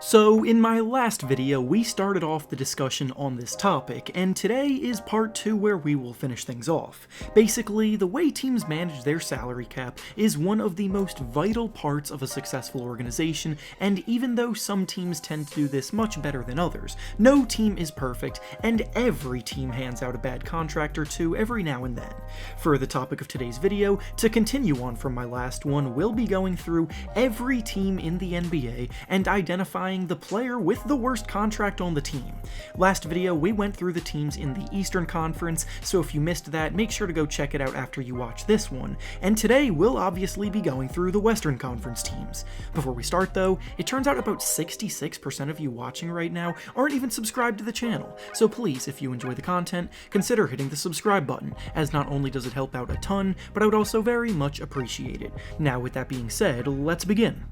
So in my last video, we started off the discussion on this topic, and today is part 2 where we will finish things off. Basically, the way teams manage their salary cap is one of the most vital parts of a successful organization, and even though some teams tend to do this much better than others, no team is perfect, and every team hands out a bad contract or two every now and then. For the topic of today's video, to continue on from my last one, we'll be going through every team in the NBA and identifying the player with the worst contract on the team. Last video, we went through the teams in the Eastern Conference, so if you missed that, make sure to go check it out after you watch this one. And today, we'll obviously be going through the Western Conference teams. Before we start though, it turns out about 66% of you watching right now aren't even subscribed to the channel, so please, if you enjoy the content, consider hitting the subscribe button, as not only does it help out a ton, but I would also very much appreciate it. Now with that being said, let's begin.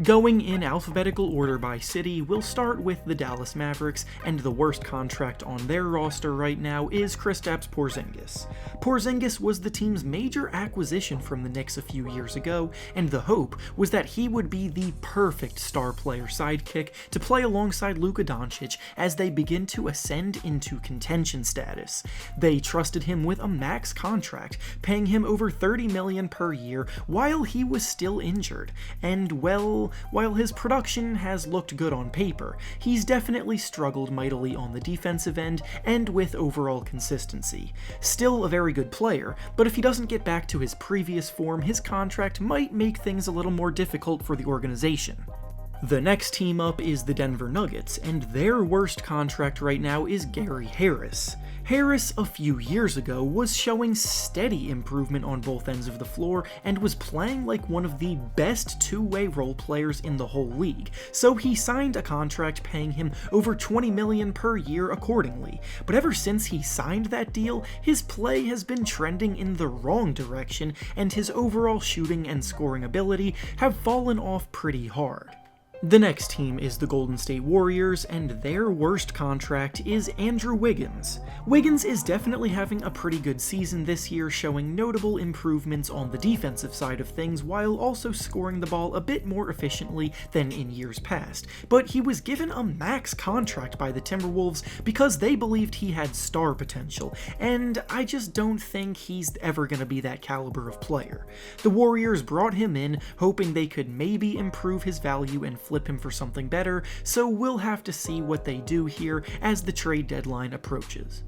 Going in alphabetical order by city, we'll start with the Dallas Mavericks, and the worst contract on their roster right now is Kristaps Porzingis. Porzingis was the team's major acquisition from the Knicks a few years ago, and the hope was that he would be the perfect star player sidekick to play alongside Luka Doncic as they begin to ascend into contention status. They trusted him with a max contract, paying him over $30 million per year while he was still injured, and well, while his production has looked good on paper, he's definitely struggled mightily on the defensive end and with overall consistency. Still a very good player, but if he doesn't get back to his previous form, his contract might make things a little more difficult for the organization. The next team up is the Denver Nuggets, and their worst contract right now is Gary Harris. Harris, a few years ago, was showing steady improvement on both ends of the floor and was playing like one of the best two-way role players in the whole league, so he signed a contract paying him over $20 million per year accordingly. But ever since he signed that deal, his play has been trending in the wrong direction, and his overall shooting and scoring ability have fallen off pretty hard. The next team is the Golden State Warriors, and their worst contract is Andrew Wiggins. Wiggins is definitely having a pretty good season this year, showing notable improvements on the defensive side of things while also scoring the ball a bit more efficiently than in years past. But he was given a max contract by the Timberwolves because they believed he had star potential, and I just don't think he's ever going to be that caliber of player. The Warriors brought him in hoping they could maybe improve his value and flip him for something better, so we'll have to see what they do here as the trade deadline approaches.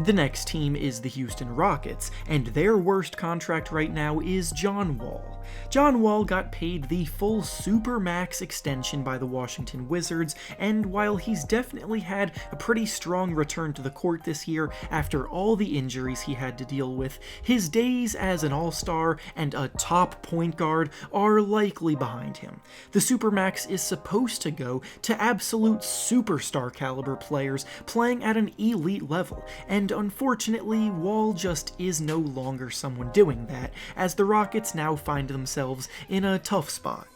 The next team is the Houston Rockets, and their worst contract right now is John Wall. John Wall got paid the full Supermax extension by the Washington Wizards, and while he's definitely had a pretty strong return to the court this year after all the injuries he had to deal with, his days as an all-star and a top point guard are likely behind him. The Supermax is supposed to go to absolute superstar caliber players playing at an elite level, and unfortunately, Wall just is no longer someone doing that, as the Rockets now find themselves in a tough spot.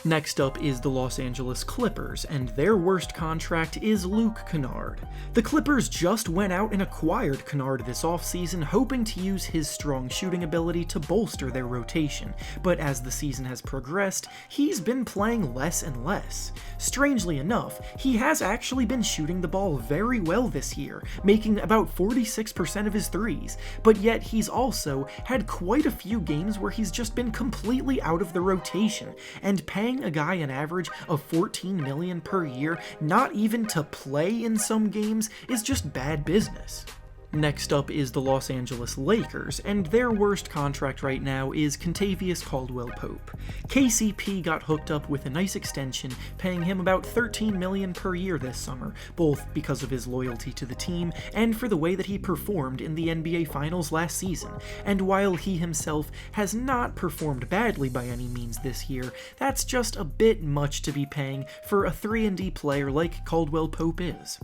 Next up is the Los Angeles Clippers, and their worst contract is Luke Kennard. The Clippers just went out and acquired Kennard this offseason, hoping to use his strong shooting ability to bolster their rotation, but as the season has progressed, he's been playing less and less. Strangely enough, he has actually been shooting the ball very well this year, making about 46% of his threes, but yet he's also had quite a few games where he's just been completely out of the rotation, and paying a guy an average of $14 million per year, not even to play in some games, is just bad business. Next up is the Los Angeles Lakers, and their worst contract right now is Kentavious Caldwell-Pope. KCP got hooked up with a nice extension, paying him about $13 million per year this summer, both because of his loyalty to the team and for the way that he performed in the NBA Finals last season. And while he himself has not performed badly by any means this year, that's just a bit much to be paying for a 3-and-D player like Caldwell-Pope is.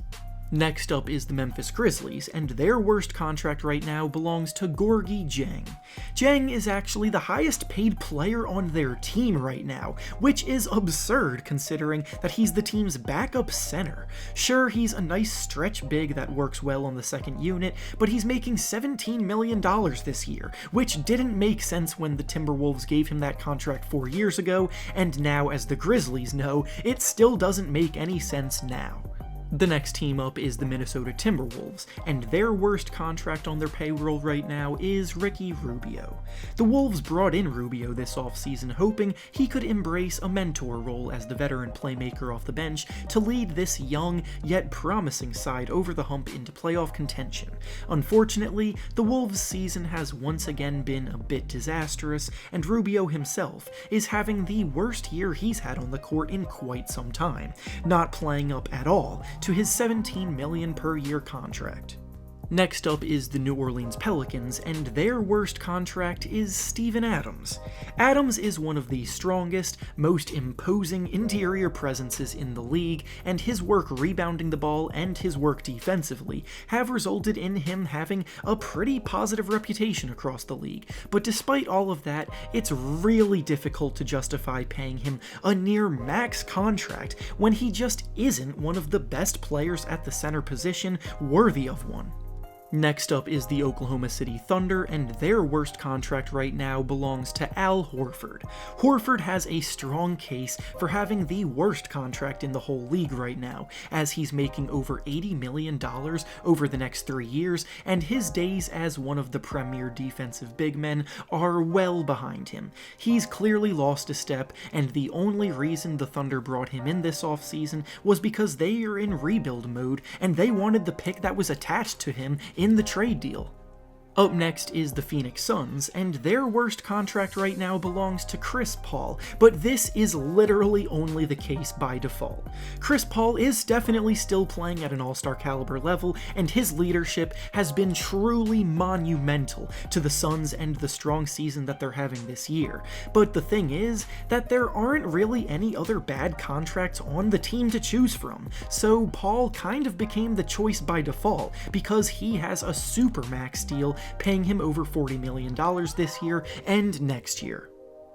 Next up is the Memphis Grizzlies, and their worst contract right now belongs to Gorgui Dieng. Dieng is actually the highest paid player on their team right now, which is absurd considering that he's the team's backup center. Sure, he's a nice stretch big that works well on the second unit, but he's making $17 million this year, which didn't make sense when the Timberwolves gave him that contract 4 years ago, and now, as the Grizzlies know, it still doesn't make any sense now. The next team up is the Minnesota Timberwolves, and their worst contract on their payroll right now is Ricky Rubio. The Wolves brought in Rubio this offseason hoping he could embrace a mentor role as the veteran playmaker off the bench to lead this young yet promising side over the hump into playoff contention. Unfortunately, the Wolves' season has once again been a bit disastrous, and Rubio himself is having the worst year he's had on the court in quite some time, not playing up at all to his $17 million per year contract. Next up is the New Orleans Pelicans, and their worst contract is Steven Adams. Adams is one of the strongest, most imposing interior presences in the league, and his work rebounding the ball and his work defensively have resulted in him having a pretty positive reputation across the league. But despite all of that, it's really difficult to justify paying him a near max contract when he just isn't one of the best players at the center position worthy of one. Next up is the Oklahoma City Thunder, and their worst contract right now belongs to Al Horford. Horford has a strong case for having the worst contract in the whole league right now, as he's making over $80 million over the next 3 years, and his days as one of the premier defensive big men are well behind him. He's clearly lost a step, and the only reason the Thunder brought him in this offseason was because they are in rebuild mode, and they wanted the pick that was attached to him in the trade deal. Up next is the Phoenix Suns, and their worst contract right now belongs to Chris Paul, but this is literally only the case by default. Chris Paul is definitely still playing at an all-star caliber level, and his leadership has been truly monumental to the Suns and the strong season that they're having this year. But the thing is that there aren't really any other bad contracts on the team to choose from, so Paul kind of became the choice by default because he has a supermax deal paying him over $40 million this year and next year.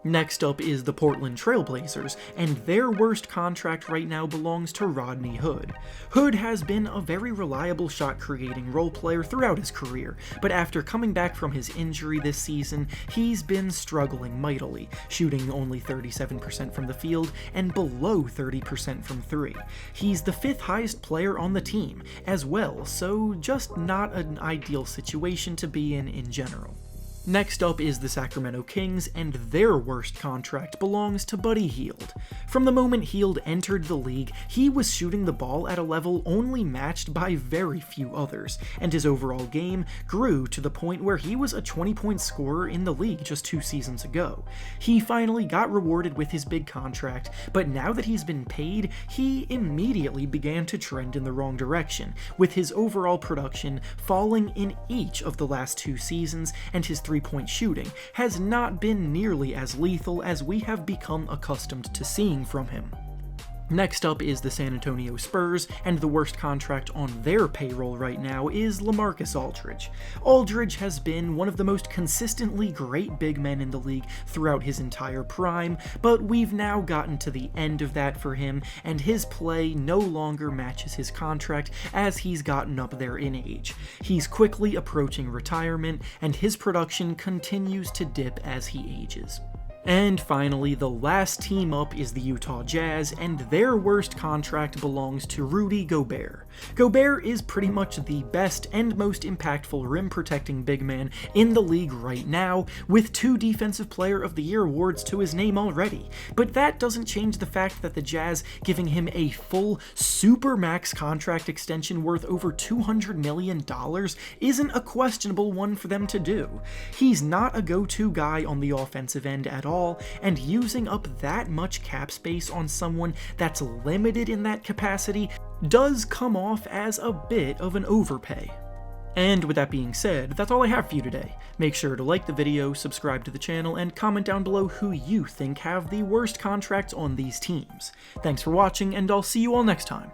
Next up is the Portland Trail Blazers, and their worst contract right now belongs to Rodney Hood. Hood has been a very reliable shot-creating role player throughout his career, but after coming back from his injury this season, he's been struggling mightily, shooting only 37% from the field and below 30% from 3. He's the 5th highest player on the team as well, so just not an ideal situation to be in general. Next up is the Sacramento Kings, and their worst contract belongs to Buddy Hield. From the moment Hield entered the league, he was shooting the ball at a level only matched by very few others, and his overall game grew to the point where he was a 20-point scorer in the league just 2 seasons ago. He finally got rewarded with his big contract, but now that he's been paid, he immediately began to trend in the wrong direction, with his overall production falling in each of the last 2 seasons, and his three-point shooting has not been nearly as lethal as we have become accustomed to seeing from him. Next up is the San Antonio Spurs, and the worst contract on their payroll right now is LaMarcus Aldridge. Aldridge has been one of the most consistently great big men in the league throughout his entire prime, but we've now gotten to the end of that for him, and his play no longer matches his contract as he's gotten up there in age. He's quickly approaching retirement, and his production continues to dip as he ages. And finally, the last team up is the Utah Jazz, and their worst contract belongs to Rudy Gobert. Gobert is pretty much the best and most impactful rim-protecting big man in the league right now, with 2 Defensive Player of the Year awards to his name already. But that doesn't change the fact that the Jazz giving him a full supermax contract extension worth over $200 million isn't a questionable one for them to do. He's not a go-to guy on the offensive end at all, and using up that much cap space on someone that's limited in that capacity does come off as a bit of an overpay. And with that being said, that's all I have for you today. Make sure to like the video, subscribe to the channel, and comment down below who you think have the worst contracts on these teams. Thanks for watching, and I'll see you all next time.